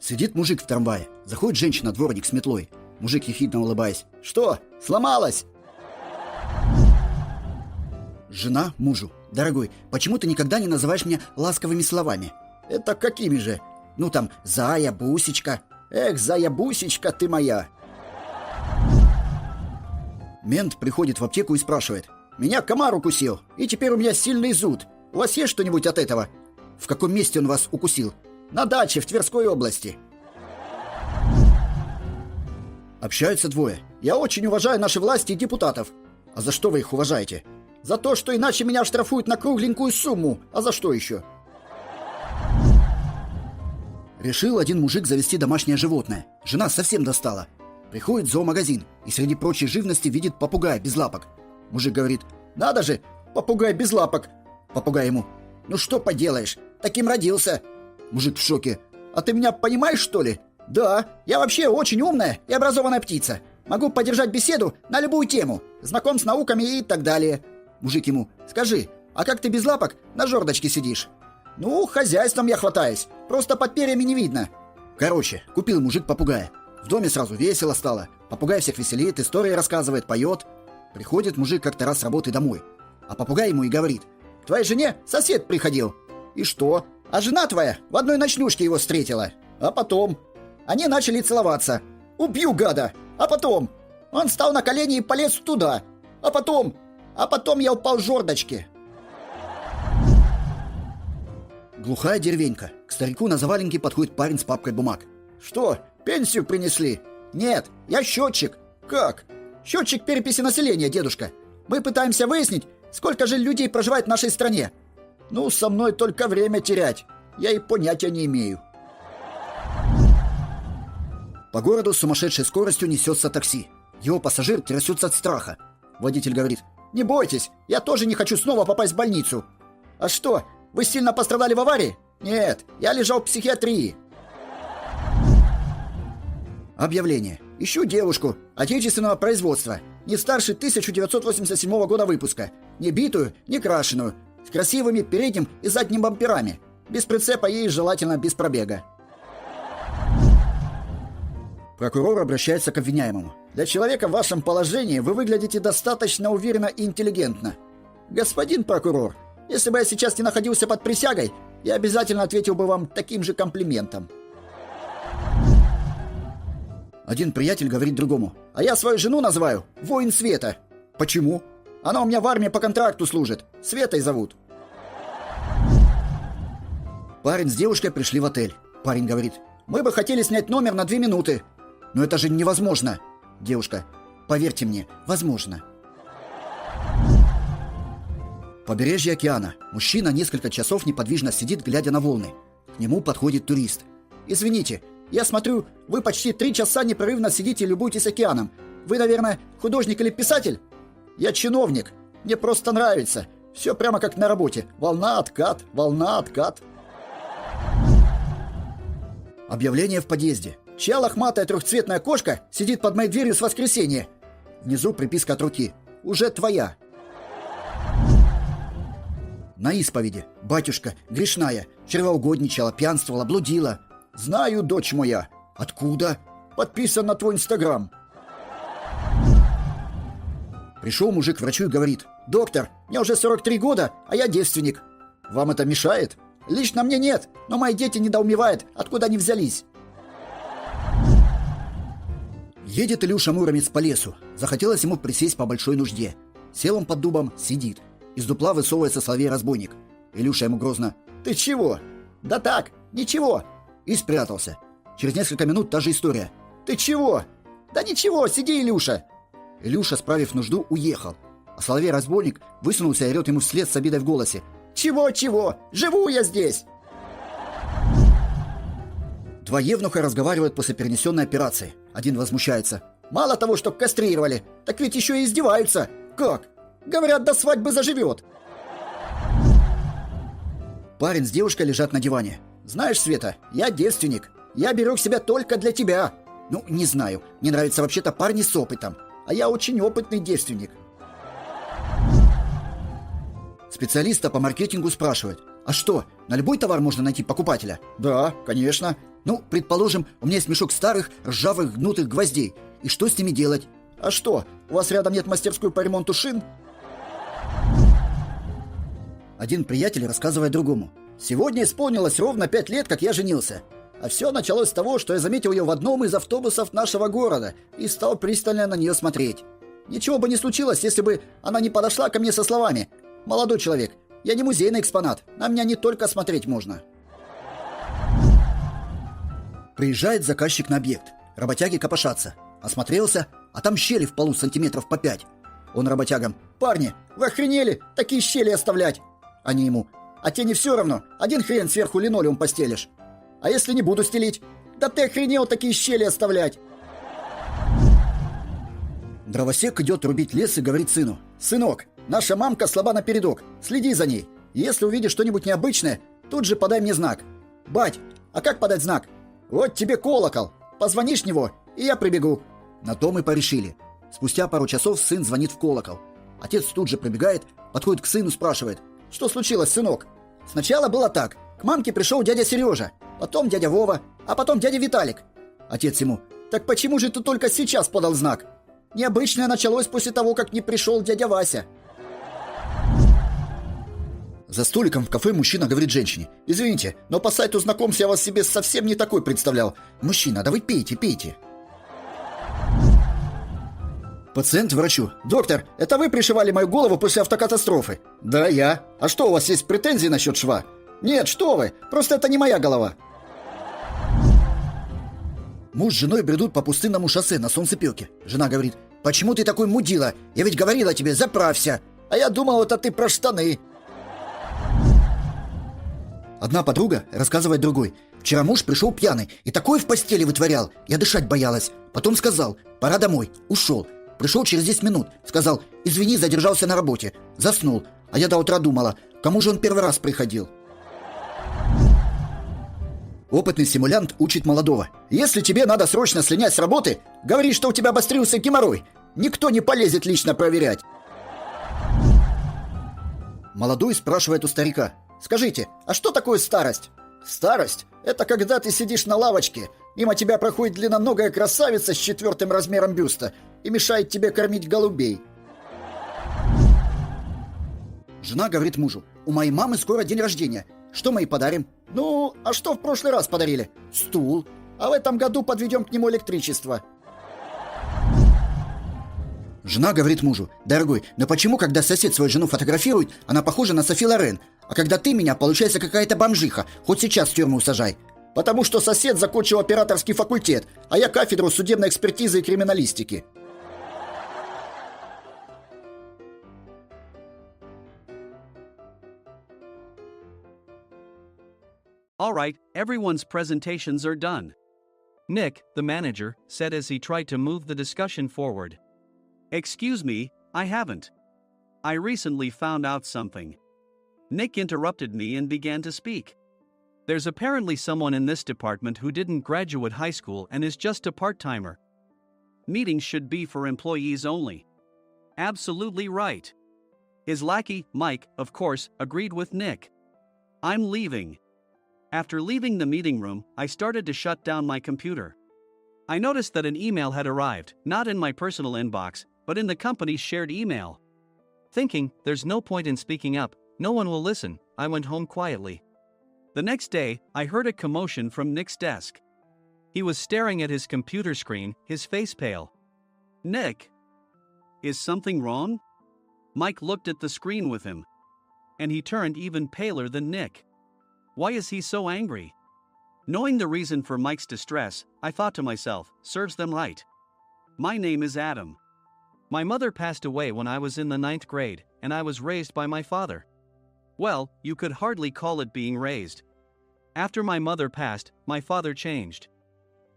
Сидит мужик в трамвае. Заходит женщина-дворник с метлой. Мужик, ехидно улыбаясь: «Что, сломалась?» Жена мужу: «Дорогой, почему ты никогда не называешь меня ласковыми словами?» «Это какими же?» «Ну там, зая, бусечка». «Эх, зая, бусечка ты моя!» Мент приходит в аптеку и спрашивает: «Меня комар укусил, и теперь у меня сильный зуд. У вас есть что-нибудь от этого?» «В каком месте он вас укусил?» «На даче в Тверской области». Общаются двое. «Я очень уважаю наши власти и депутатов». «А за что вы их уважаете?» «За то, что иначе меня штрафуют на кругленькую сумму. А за что еще?» Решил один мужик завести домашнее животное. Жена совсем достала. Приходит в зоомагазин и среди прочей живности видит попугая без лапок. Мужик говорит: «Надо же, попугай без лапок». Попугай ему: «Ну что поделаешь, таким родился». Мужик в шоке: «А ты меня понимаешь, что ли?» «Да, я вообще очень умная и образованная птица. Могу поддержать беседу на любую тему, знаком с науками и так далее». Мужик ему: «Скажи, а как ты без лапок на жердочке сидишь?» «Ну, хозяйством я хватаюсь, просто под перьями не видно». Короче, купил мужик попугая. В доме сразу весело стало. Попугай всех веселит, истории рассказывает, поет. Приходит мужик как-то раз с работы домой. А попугай ему и говорит: «К твоей жене сосед приходил». «И что?» «А жена твоя в одной ночнушке его встретила». «А потом?» «Они начали целоваться». «Убью, гада!» «А потом?» «Он встал на колени и полез туда». «А потом?» «А потом я упал с жердочки». Глухая деревенька. К старику на заваленке подходит парень с папкой бумаг. «Что, пенсию принесли?» «Нет, я счетчик». «Как?» «Счетчик переписи населения, дедушка. Мы пытаемся выяснить, сколько же людей проживает в нашей стране». «Ну, со мной только время терять. Я и понятия не имею». По городу с сумасшедшей скоростью несется такси. Его пассажир трясется от страха. Водитель говорит: «Не бойтесь, я тоже не хочу снова попасть в больницу». «А что, вы сильно пострадали в аварии?» «Нет, я лежал в психиатрии». Объявление. Ищу девушку отечественного производства, не старше 1987 года выпуска, не битую, не крашеную, с красивыми передним и задним бамперами, без прицепа и желательно без пробега. Прокурор обращается к обвиняемому: «Для человека в вашем положении вы выглядите достаточно уверенно и интеллигентно». «Господин прокурор, если бы я сейчас не находился под присягой, я обязательно ответил бы вам таким же комплиментом». Один приятель говорит другому: «А я свою жену называю воин света». «Почему?» «Она у меня в армии по контракту служит. Светой зовут». Парень с девушкой пришли в отель. Парень говорит: «Мы бы хотели снять номер на 2 минуты». «Но это же невозможно». Девушка: «Поверьте мне, возможно». Побережье океана. Мужчина несколько часов неподвижно сидит, глядя на волны. К нему подходит турист. «Извините, я смотрю, вы почти 3 часа непрерывно сидите и любуетесь океаном. Вы, наверное, художник или писатель?» «Я чиновник. Мне просто нравится. Все прямо как на работе. Волна, откат, волна, откат». Объявление в подъезде. «Чья лохматая трехцветная кошка сидит под моей дверью с воскресенья?» Внизу приписка от руки: «Уже твоя». На исповеди. «Батюшка, грешная, чревоугодничала, пьянствовала, блудила». «Знаю, дочь моя». «Откуда?» «Подписан на твой Инстаграм». Пришел мужик к врачу и говорит: «Доктор, мне уже 43 года, а я девственник». «Вам это мешает?» «Лично мне нет, но мои дети недоумевают, откуда они взялись». Едет Илюша Муромец по лесу. Захотелось ему присесть по большой нужде. Сел он под дубом, сидит. Из дупла высовывается соловей-разбойник. Илюша ему грозно: «Ты чего?» «Да так, ничего». И спрятался. Через несколько минут та же история. «Ты чего?» «Да ничего, сиди, Илюша». Илюша, справив нужду, уехал. А соловей-разбойник высунулся и орет ему вслед с обидой в голосе: «Чего? Живу я здесь!» Два евнуха разговаривают после перенесенной операции. Один возмущается: «Мало того, что кастрировали, так ведь еще и издеваются. Как? Говорят, до свадьбы заживет». Парень с девушкой лежат на диване. «Знаешь, Света, я девственник. Я берег себя только для тебя». «Ну, не знаю. Мне нравятся вообще-то парни с опытом. А я очень опытный девственник». Специалиста по маркетингу спрашивает: а что, на любой товар можно найти покупателя? Да, конечно. Ну, предположим, у меня есть мешок старых, ржавых, гнутых гвоздей. И что с ними делать? А что, у вас рядом нет мастерской по ремонту шин? Один приятель рассказывает другому: сегодня исполнилось ровно 5 лет, как я женился. А все началось с того, что я заметил ее в одном из автобусов нашего города и стал пристально на нее смотреть. Ничего бы не случилось, если бы она не подошла ко мне со словами: «Молодой человек, я не музейный экспонат, на меня не только смотреть можно». Приезжает заказчик на объект. Работяги копошатся. Осмотрелся, а там щели в полу сантиметров по 5. Он работягам: «Парни, вы охренели такие щели оставлять?» Они ему: «А тебе не все равно, один хрен сверху линолеум постелишь. А если не буду стелить? Да ты охренел такие щели оставлять!» Дровосек идет рубить лес и говорит сыну: «Сынок, наша мамка слаба напередок, следи за ней. Если увидишь что-нибудь необычное, тут же подай мне знак». «Бать, а как подать знак?» «Вот тебе колокол, позвонишь в него, и я прибегу». На то мы порешили. Спустя пару часов сын звонит в колокол. Отец тут же пробегает, подходит к сыну, спрашивает: «Что случилось, сынок?» «Сначала было так. К мамке пришел дядя Сережа, потом дядя Вова, а потом дядя Виталик». Отец ему: «Так почему же ты только сейчас подал знак?» «Необычное началось после того, как не пришел дядя Вася». За столиком в кафе мужчина говорит женщине: «Извините, но по сайту знакомств я вас себе совсем не такой представлял. Мужчина, да вы пейте, пейте». Пациент врачу: «Доктор, это вы пришивали мою голову после автокатастрофы?» «Да, я. А что, у вас есть претензии насчет шва?» «Нет, что вы, просто это не моя голова». Муж с женой бредут по пустынному шоссе на солнцепёке. Жена говорит: «Почему ты такой мудила? Я ведь говорила тебе, заправься. А я думал, это ты про штаны». Одна подруга рассказывает другой: «Вчера муж пришел пьяный и такое в постели вытворял. Я дышать боялась. Потом сказал: пора домой. Ушел. Пришел через 10 минут. Сказал: извини, задержался на работе. Заснул. А я до утра думала, кому же он первый раз приходил». Опытный симулянт учит молодого: «Если тебе надо срочно слинять с работы, говори, что у тебя обострился геморрой. Никто не полезет лично проверять». Молодой спрашивает у старика: «Скажите, а что такое старость?» «Старость – это когда ты сидишь на лавочке, мимо тебя проходит длинноногая красавица с 4 размером бюста и мешает тебе кормить голубей». Жена говорит мужу: «У моей мамы скоро день рождения. Что мы ей подарим?» «Ну, а что в прошлый раз подарили?» «Стул. А в этом году подведем к нему электричество». Жена говорит мужу: «Дорогой, но почему, когда сосед свою жену фотографирует, она похожа на Софи Лорен, а когда ты меня, получается какая-то бомжиха, хоть сейчас в тюрьму сажай?» «Потому что сосед закончил операторский факультет, а я кафедру судебной экспертизы и криминалистики». All right, everyone's presentations are done. Nick, the manager, said as he tried to move the discussion forward. Excuse me, I haven't. I recently found out something. Nick interrupted me and began to speak. There's apparently someone in this department who didn't graduate high school and is just a part-timer. Meetings should be for employees only. Absolutely right. His lackey, Mike, of course, agreed with Nick. I'm leaving. After leaving the meeting room, I started to shut down my computer. I noticed that an email had arrived, not in my personal inbox, but in the company's shared email. Thinking, there's no point in speaking up, no one will listen, I went home quietly. The next day, I heard a commotion from Nick's desk. He was staring at his computer screen, his face pale. Nick! Is something wrong? Mike looked at the screen with him. And he turned even paler than Nick. Why is he so angry? Knowing the reason for Mike's distress, I thought to myself, serves them right. My name is Adam. My mother passed away when I was in the 9th grade, and I was raised by my father. Well, you could hardly call it being raised. After my mother passed, my father changed.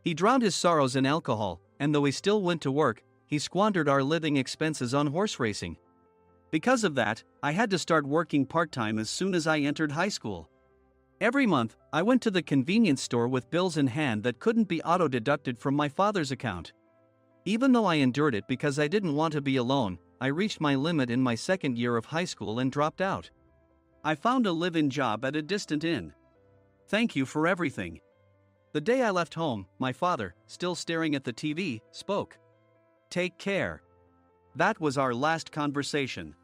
He drowned his sorrows in alcohol, and though he still went to work, he squandered our living expenses on horse racing. Because of that, I had to start working part-time as soon as I entered high school. Every month, I went to the convenience store with bills in hand that couldn't be auto-deducted from my father's account. Even though I endured it because I didn't want to be alone, I reached my limit in my second year of high school and dropped out. I found a live-in job at a distant inn. Thank you for everything. The day I left home, my father, still staring at the TV, spoke. Take care. That was our last conversation.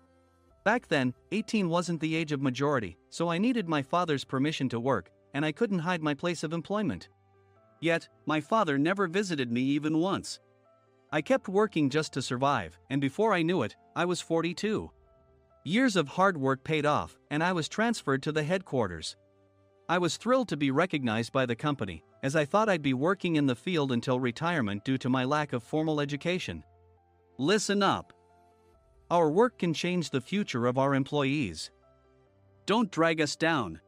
Back then, 18 wasn't the age of majority, so I needed my father's permission to work, and I couldn't hide my place of employment. Yet, my father never visited me even once. I kept working just to survive, and before I knew it, I was 42. Years of hard work paid off, and I was transferred to the headquarters. I was thrilled to be recognized by the company, as I thought I'd be working in the field until retirement due to my lack of formal education. Listen up. Our work can change the future of our employees. Don't drag us down.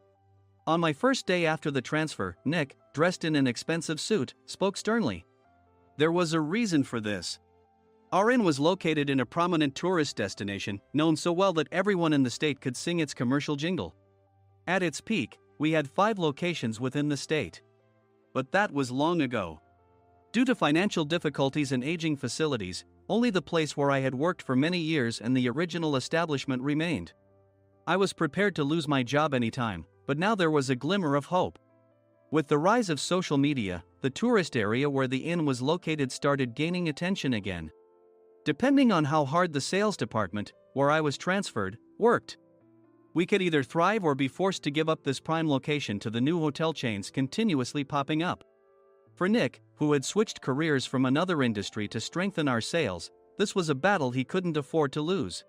On my first day after the transfer, Nick, dressed in an expensive suit, spoke sternly. There was a reason for this. Our inn was located in a prominent tourist destination, known so well that everyone in the state could sing its commercial jingle. At its peak, we had 5 locations within the state. But that was long ago. Due to financial difficulties and aging facilities, only the place where I had worked for many years and the original establishment remained. I was prepared to lose my job anytime, but now there was a glimmer of hope. With the rise of social media, the tourist area where the inn was located started gaining attention again. Depending on how hard the sales department, where I was transferred, worked, we could either thrive or be forced to give up this prime location to the new hotel chains continuously popping up. For Nick, who had switched careers from another industry to strengthen our sales, this was a battle he couldn't afford to lose.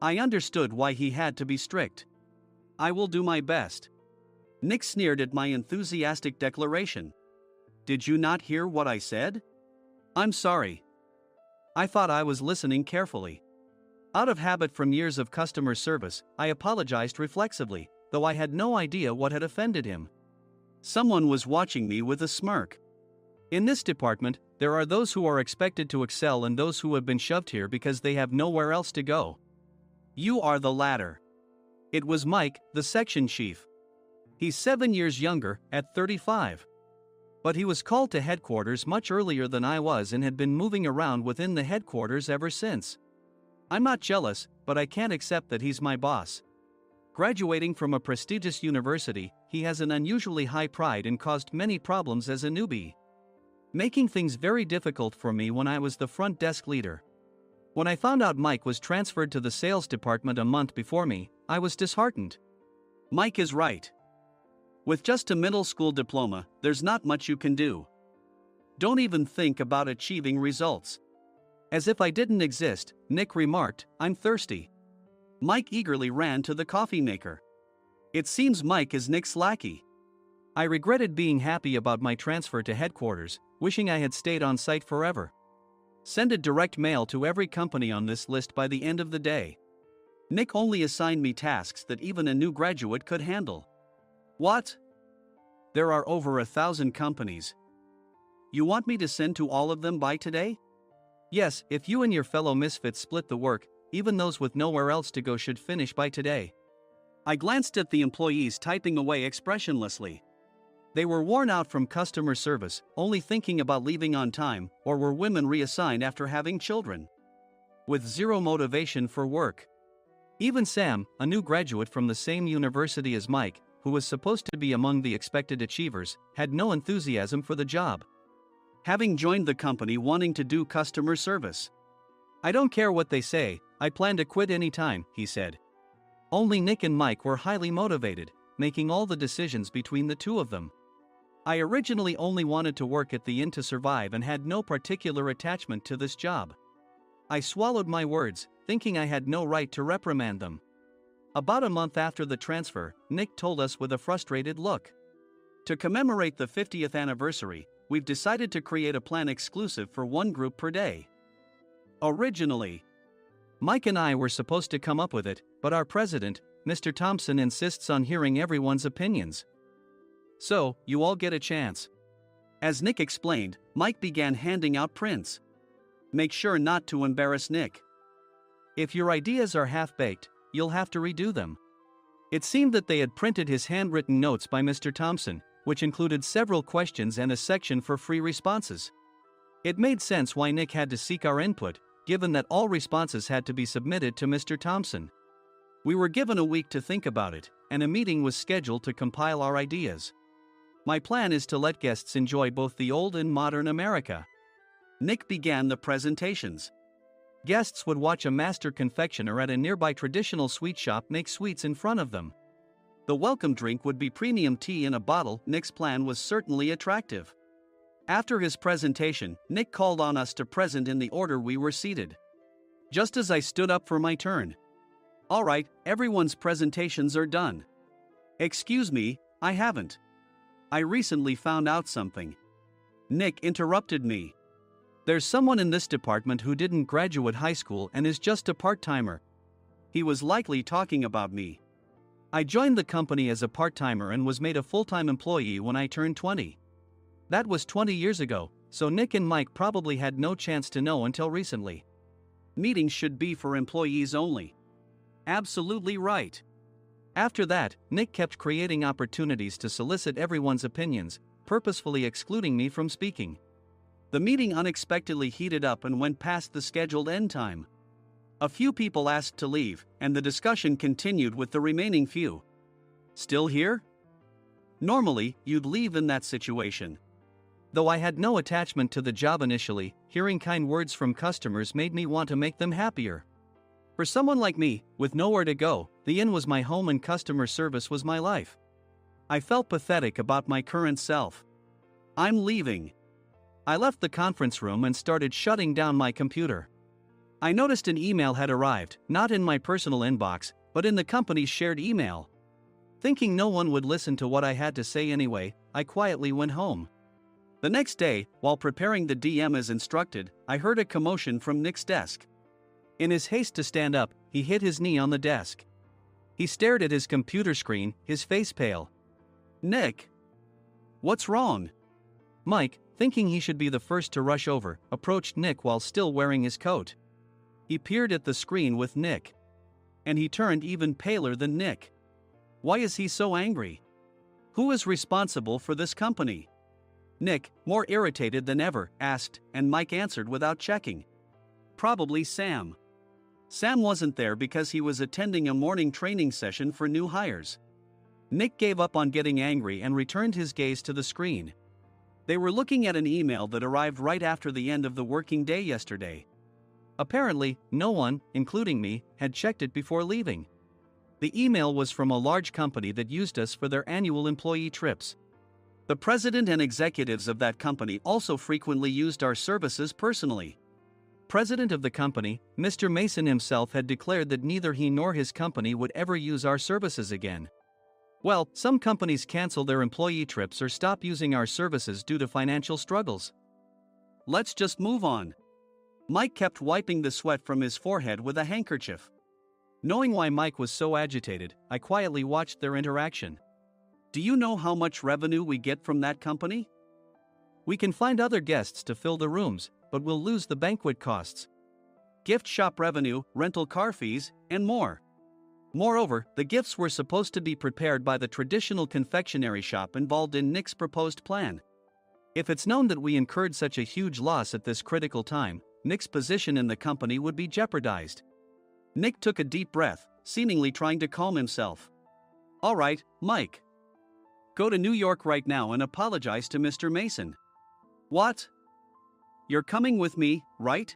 I understood why he had to be strict. I will do my best. Nick sneered at my enthusiastic declaration. Did you not hear what I said? I'm sorry. I thought I was listening carefully. Out of habit from years of customer service, I apologized reflexively, though I had no idea what had offended him. Someone was watching me with a smirk. In this department, there are those who are expected to excel and those who have been shoved here because they have nowhere else to go. You are the latter. It was Mike, the section chief. He's 7 years younger, at 35. But he was called to headquarters much earlier than I was and had been moving around within the headquarters ever since. I'm not jealous, but I can't accept that he's my boss. Graduating from a prestigious university, he has an unusually high pride and caused many problems as a newbie, making things very difficult for me when I was the front desk leader. When I found out Mike was transferred to the sales department a month before me, I was disheartened. Mike is right. With just a middle school diploma, there's not much you can do. Don't even think about achieving results. As if I didn't exist, Nick remarked, I'm thirsty. Mike eagerly ran to the coffee maker. It seems Mike is Nick's lackey. I regretted being happy about my transfer to headquarters, wishing I had stayed on site forever. Send a direct mail to every company on this list by the end of the day. Nick only assigned me tasks that even a new graduate could handle. What? There are over 1,000 companies. You want me to send to all of them by today? Yes, if you and your fellow misfits split the work, even those with nowhere else to go should finish by today. I glanced at the employees typing away expressionlessly. They were worn out from customer service, only thinking about leaving on time, or were women reassigned after having children, with zero motivation for work. Even Sam, a new graduate from the same university as Mike, who was supposed to be among the expected achievers, had no enthusiasm for the job, having joined the company wanting to do customer service. I don't care what they say, I plan to quit anytime, he said. Only Nick and Mike were highly motivated, making all the decisions between the two of them. I originally only wanted to work at the inn to survive and had no particular attachment to this job. I swallowed my words, thinking I had no right to reprimand them. About a month after the transfer, Nick told us with a frustrated look. To commemorate the 50th anniversary, we've decided to create a plan exclusive for one group per day. Originally, Mike and I were supposed to come up with it, but our president, Mr. Thompson, insists on hearing everyone's opinions. So, you all get a chance. As Nick explained, Mike began handing out prints. Make sure not to embarrass Nick. If your ideas are half-baked, you'll have to redo them. It seemed that they had printed his handwritten notes by Mr. Thompson, which included several questions and a section for free responses. It made sense why Nick had to seek our input, given that all responses had to be submitted to Mr. Thompson. We were given a week to think about it, and a meeting was scheduled to compile our ideas. My plan is to let guests enjoy both the old and modern America. Nick began the presentations. Guests would watch a master confectioner at a nearby traditional sweet shop make sweets in front of them. The welcome drink would be premium tea in a bottle. Nick's plan was certainly attractive. After his presentation, Nick called on us to present in the order we were seated. Just as I stood up for my turn. "All right, everyone's presentations are done." "Excuse me, I haven't. I recently found out something." Nick interrupted me. "There's someone in this department who didn't graduate high school and is just a part-timer." He was likely talking about me. I joined the company as a part-timer and was made a full-time employee when I turned 20. That was 20 years ago, so Nick and Mike probably had no chance to know until recently. Meetings should be for employees only. Absolutely right. After that, Nick kept creating opportunities to solicit everyone's opinions, purposefully excluding me from speaking. The meeting unexpectedly heated up and went past the scheduled end time. A few people asked to leave, and the discussion continued with the remaining few. "Still here?" Normally, you'd leave in that situation. Though I had no attachment to the job initially, hearing kind words from customers made me want to make them happier. For someone like me, with nowhere to go, the inn was my home and customer service was my life. I felt pathetic about my current self. "I'm leaving." I left the conference room and started shutting down my computer. I noticed an email had arrived, not in my personal inbox, but in the company's shared email. Thinking no one would listen to what I had to say anyway, I quietly went home. The next day, while preparing the DM as instructed, I heard a commotion from Nick's desk. In his haste to stand up, he hit his knee on the desk. He stared at his computer screen, his face pale. "Nick? What's wrong?" Mike, thinking he should be the first to rush over, approached Nick while still wearing his coat. He peered at the screen with Nick. And he turned even paler than Nick. Why is he so angry? Who is responsible for this company? Nick, more irritated than ever, asked, and Mike answered without checking. Probably Sam. Sam wasn't there because he was attending a morning training session for new hires. Nick gave up on getting angry and returned his gaze to the screen. They were looking at an email that arrived right after the end of the working day yesterday. Apparently, no one, including me, had checked it before leaving. The email was from a large company that used us for their annual employee trips. The president and executives of that company also frequently used our services personally. President of the company, Mr. Mason himself, had declared that neither he nor his company would ever use our services again. Well, some companies cancel their employee trips or stop using our services due to financial struggles. Let's just move on. Mike kept wiping the sweat from his forehead with a handkerchief. Knowing why Mike was so agitated, I quietly watched their interaction. "Do you know how much revenue we get from that company?" "We can find other guests to fill the rooms, but we'll lose the banquet costs. Gift shop revenue, rental car fees, and more. Moreover, the gifts were supposed to be prepared by the traditional confectionery shop involved in Nick's proposed plan. If it's known that we incurred such a huge loss at this critical time, Nick's position in the company would be jeopardized." Nick took a deep breath, seemingly trying to calm himself. "All right, Mike. Go to New York right now and apologize to Mr. Mason." "What? You're coming with me, right?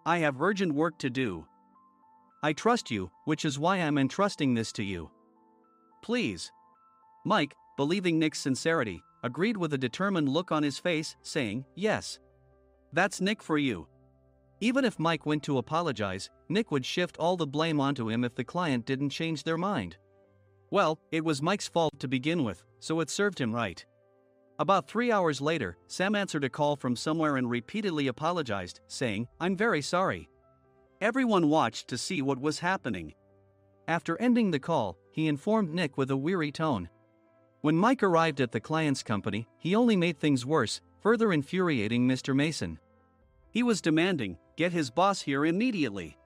I have urgent work to do." "I trust you, which is why I'm entrusting this to you. Please." Mike, believing Nick's sincerity, agreed with a determined look on his face, saying, "Yes. That's Nick for you." Even if Mike went to apologize, Nick would shift all the blame onto him if the client didn't change their mind. Well, it was Mike's fault to begin with, so it served him right. About 3 hours later, Sam answered a call from somewhere and repeatedly apologized, saying, "I'm very sorry." Everyone watched to see what was happening. After ending the call, he informed Nick with a weary tone. When Mike arrived at the client's company, he only made things worse, further infuriating Mr. Mason. He was demanding, "Get his boss here immediately."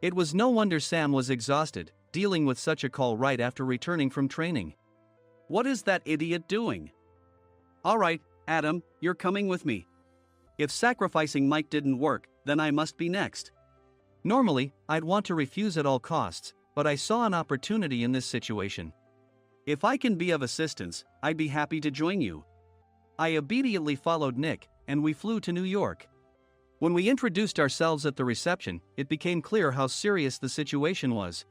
It was no wonder Sam was exhausted, dealing with such a call right after returning from training. What is that idiot doing? "All right, Adam, you're coming with me. If sacrificing Mike didn't work, then I must be next." Normally, I'd want to refuse at all costs, but I saw an opportunity in this situation. If I can be of assistance, I'd be happy to join you. I immediately followed Nick, and we flew to New York. When we introduced ourselves at the reception, it became clear how serious the situation was,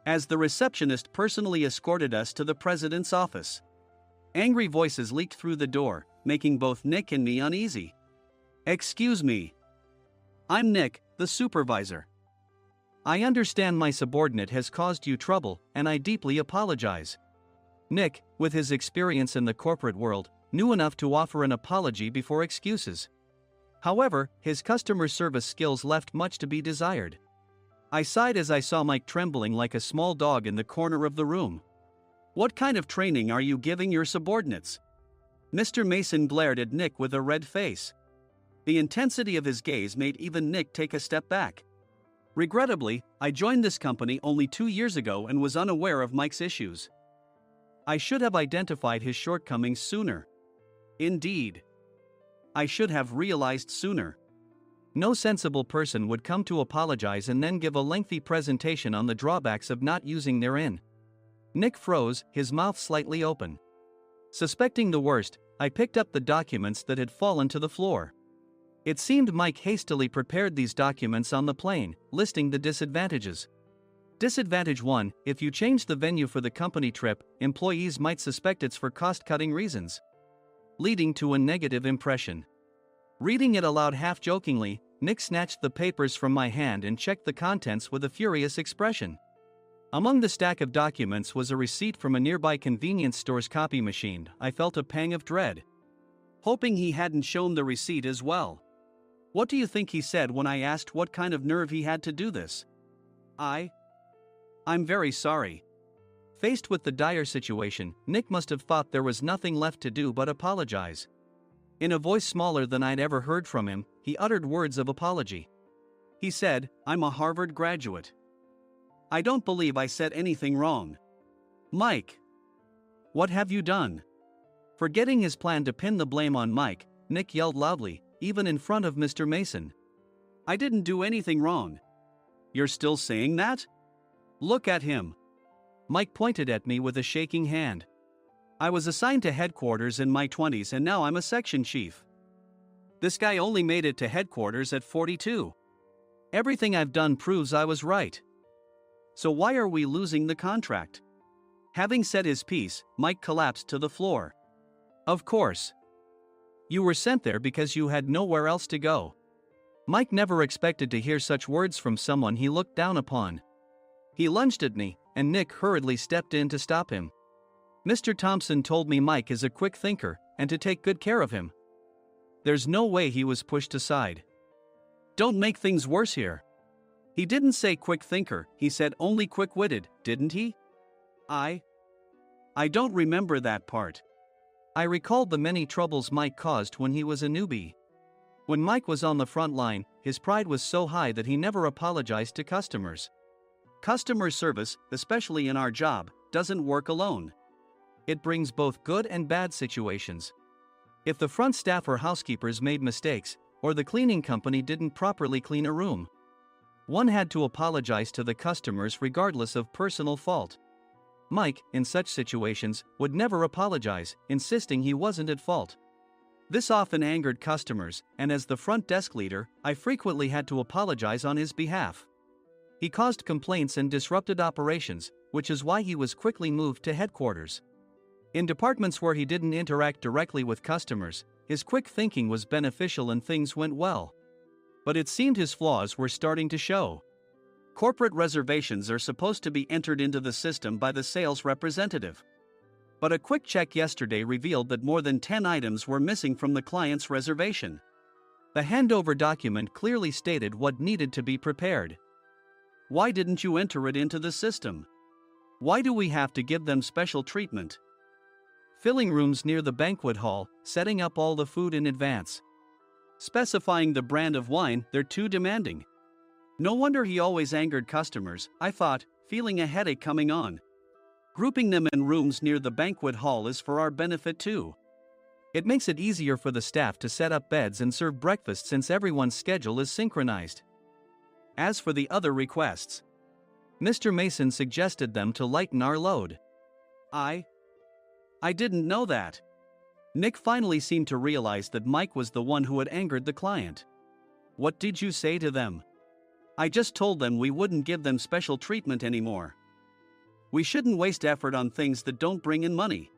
as the receptionist personally escorted us to the president's office. Angry voices leaked through the door, making both Nick and me uneasy. "Excuse me. I'm Nick, the supervisor. I understand my subordinate has caused you trouble, and I deeply apologize." Nick, with his experience in the corporate world, knew enough to offer an apology before excuses. However, his customer service skills left much to be desired. I sighed as I saw Mike trembling like a small dog in the corner of the room. "What kind of training are you giving your subordinates?" Mr. Mason glared at Nick with a red face. The intensity of his gaze made even Nick take a step back. Regrettably, I joined this company only 2 years ago and was unaware of Mike's issues. I should have identified his shortcomings sooner. Indeed, I should have realized sooner. No sensible person would come to apologize and then give a lengthy presentation on the drawbacks of not using their in. Nick froze, his mouth slightly open. Suspecting the worst, I picked up the documents that had fallen to the floor. It seemed Mike hastily prepared these documents on the plane, listing the disadvantages. Disadvantage 1: if you change the venue for the company trip, employees might suspect it's for cost-cutting reasons, leading to a negative impression. Reading it aloud half-jokingly, Nick snatched the papers from my hand and checked the contents with a furious expression. Among the stack of documents was a receipt from a nearby convenience store's copy machine. I felt a pang of dread, hoping he hadn't shown the receipt as well. What do you think he said when I asked what kind of nerve he had to do this? I'm very sorry." Faced with the dire situation, Nick must have thought there was nothing left to do but apologize. In a voice smaller than I'd ever heard from him, he uttered words of apology. He said, "I'm a Harvard graduate. I don't believe I said anything wrong." "Mike, what have you done?" Forgetting his plan to pin the blame on Mike, Nick yelled loudly, even in front of Mr. Mason. "I didn't do anything wrong." "You're still saying that? Look at him." Mike pointed at me with a shaking hand. "I was assigned to headquarters in my 20s and now I'm a section chief. This guy only made it to headquarters at 42. Everything I've done proves I was right. So why are we losing the contract?" Having said his piece, Mike collapsed to the floor. "Of course. You were sent there because you had nowhere else to go." Mike never expected to hear such words from someone he looked down upon. He lunged at me, and Nick hurriedly stepped in to stop him. "Mr. Thompson told me Mike is a quick thinker, and to take good care of him." There's no way he was pushed aside. "Don't make things worse here. He didn't say quick thinker, he said only quick-witted, didn't he?" I don't remember that part." I recalled the many troubles Mike caused when he was a newbie. When Mike was on the front line, his pride was so high that he never apologized to customers. Customer service, especially in our job, doesn't work alone. It brings both good and bad situations. If the front staff or housekeepers made mistakes, or the cleaning company didn't properly clean a room, one had to apologize to the customers regardless of personal fault. Mike, in such situations, would never apologize, insisting he wasn't at fault. This often angered customers, and as the front desk leader, I frequently had to apologize on his behalf. He caused complaints and disrupted operations, which is why he was quickly moved to headquarters. In departments where he didn't interact directly with customers, his quick thinking was beneficial and things went well. But it seemed his flaws were starting to show. Corporate reservations are supposed to be entered into the system by the sales representative. But a quick check yesterday revealed that more than 10 items were missing from the client's reservation. The handover document clearly stated what needed to be prepared. Why didn't you enter it into the system? Why do we have to give them special treatment? Filling rooms near the banquet hall, setting up all the food in advance. Specifying the brand of wine, they're too demanding. No wonder he always angered customers, I thought, feeling a headache coming on. Grouping them in rooms near the banquet hall is for our benefit too. It makes it easier for the staff to set up beds and serve breakfast since everyone's schedule is synchronized. As for the other requests, Mr. Mason suggested them to lighten our load. I didn't know that. Nick finally seemed to realize that Mike was the one who had angered the client. What did you say to them? I just told them we wouldn't give them special treatment anymore. We shouldn't waste effort on things that don't bring in money.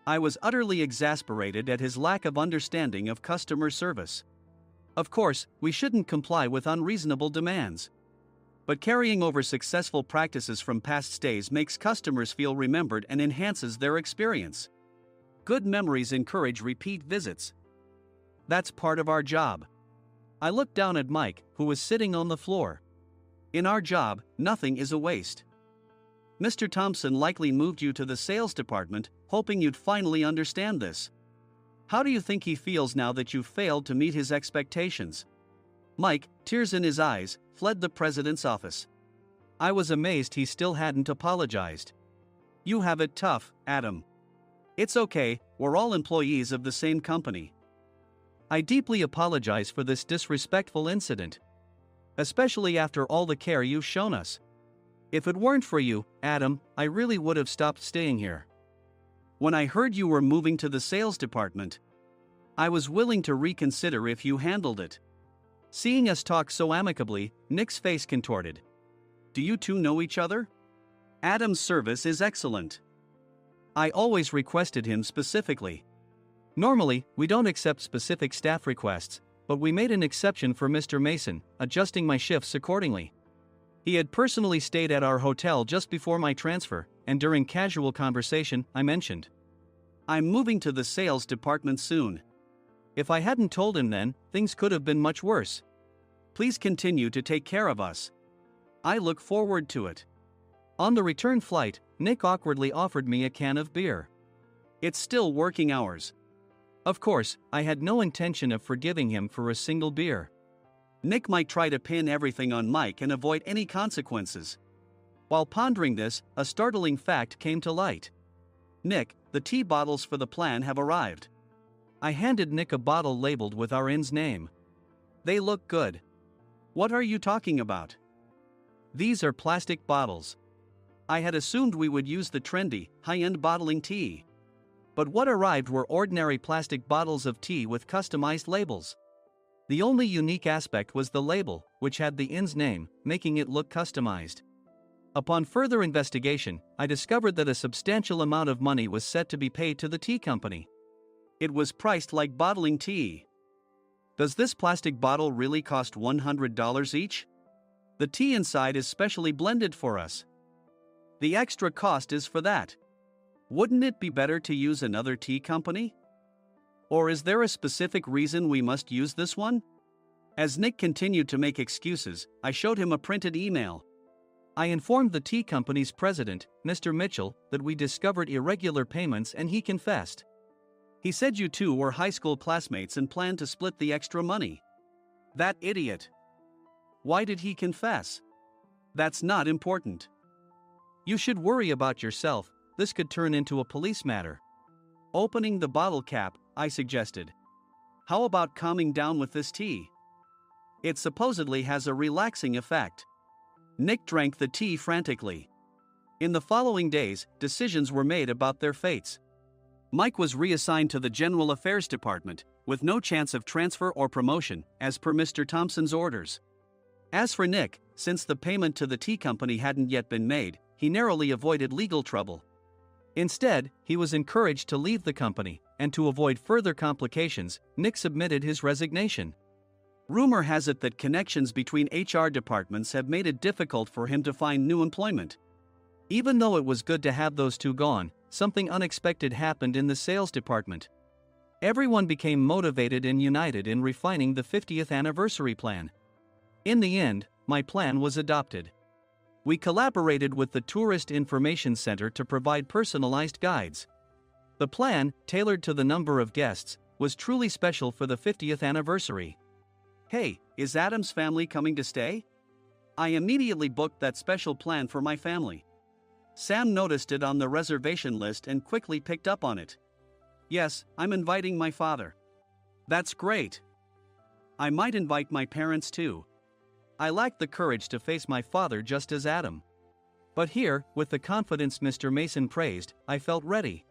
I was utterly exasperated at his lack of understanding of customer service. Of course, we shouldn't comply with unreasonable demands. But carrying over successful practices from past stays makes customers feel remembered and enhances their experience. Good memories encourage repeat visits. That's part of our job. I looked down at Mike, who was sitting on the floor. In our job, nothing is a waste. Mr. Thompson likely moved you to the sales department, hoping you'd finally understand this. How do you think he feels now that you failed to meet his expectations? Mike, tears in his eyes, fled the president's office. I was amazed he still hadn't apologized. You have it tough, Adam. It's okay, we're all employees of the same company. I deeply apologize for this disrespectful incident. Especially after all the care you've shown us. If it weren't for you, Adam, I really would have stopped staying here. When I heard you were moving to the sales department, I was willing to reconsider if you handled it. Seeing us talk so amicably, Nick's face contorted. Do you two know each other? Adam's service is excellent. I always requested him specifically. Normally, we don't accept specific staff requests, but we made an exception for Mr. Mason, adjusting my shifts accordingly. He had personally stayed at our hotel just before my transfer, and during casual conversation, I mentioned, I'm moving to the sales department soon. If I hadn't told him then, things could have been much worse. Please continue to take care of us. I look forward to it. On the return flight, Nick awkwardly offered me a can of beer. It's still working hours. Of course, I had no intention of forgiving him for a single beer. Nick might try to pin everything on Mike and avoid any consequences. While pondering this, a startling fact came to light. Nick, the tea bottles for the plan have arrived. I handed Nick a bottle labeled with our inn's name. They look good. What are you talking about? These are plastic bottles. I had assumed we would use the trendy, high-end bottling tea. But what arrived were ordinary plastic bottles of tea with customized labels. The only unique aspect was the label, which had the inn's name, making it look customized. Upon further investigation, I discovered that a substantial amount of money was set to be paid to the tea company. It was priced like bottling tea. Does this plastic bottle really cost $100 each? The tea inside is specially blended for us. The extra cost is for that. Wouldn't it be better to use another tea company? Or is there a specific reason we must use this one? As Nick continued to make excuses, I showed him a printed email. I informed the tea company's president, Mr. Mitchell, that we discovered irregular payments and he confessed. He said you two were high school classmates and planned to split the extra money. That idiot. Why did he confess? That's not important. You should worry about yourself, this could turn into a police matter. Opening the bottle cap, I suggested. How about calming down with this tea? It supposedly has a relaxing effect. Nick drank the tea frantically. In the following days, decisions were made about their fates. Mike was reassigned to the General Affairs Department, with no chance of transfer or promotion, as per Mr. Thompson's orders. As for Nick, since the payment to the tea company hadn't yet been made, he narrowly avoided legal trouble. Instead, he was encouraged to leave the company, and to avoid further complications, Nick submitted his resignation. Rumor has it that connections between HR departments have made it difficult for him to find new employment. Even though it was good to have those two gone, something unexpected happened in the sales department. Everyone became motivated and united in refining the 50th anniversary plan. In the end, my plan was adopted. We collaborated with the Tourist Information Center to provide personalized guides. The plan, tailored to the number of guests, was truly special for the 50th anniversary. Hey, is Adam's family coming to stay? I immediately booked that special plan for my family. Sam noticed it on the reservation list and quickly picked up on it. Yes, I'm inviting my father. That's great. I might invite my parents too. I lacked the courage to face my father just as Adam. But here, with the confidence Mr. Mason praised, I felt ready.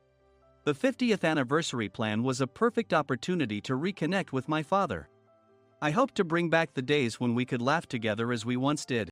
The 50th anniversary plan was a perfect opportunity to reconnect with my father. I hoped to bring back the days when we could laugh together as we once did.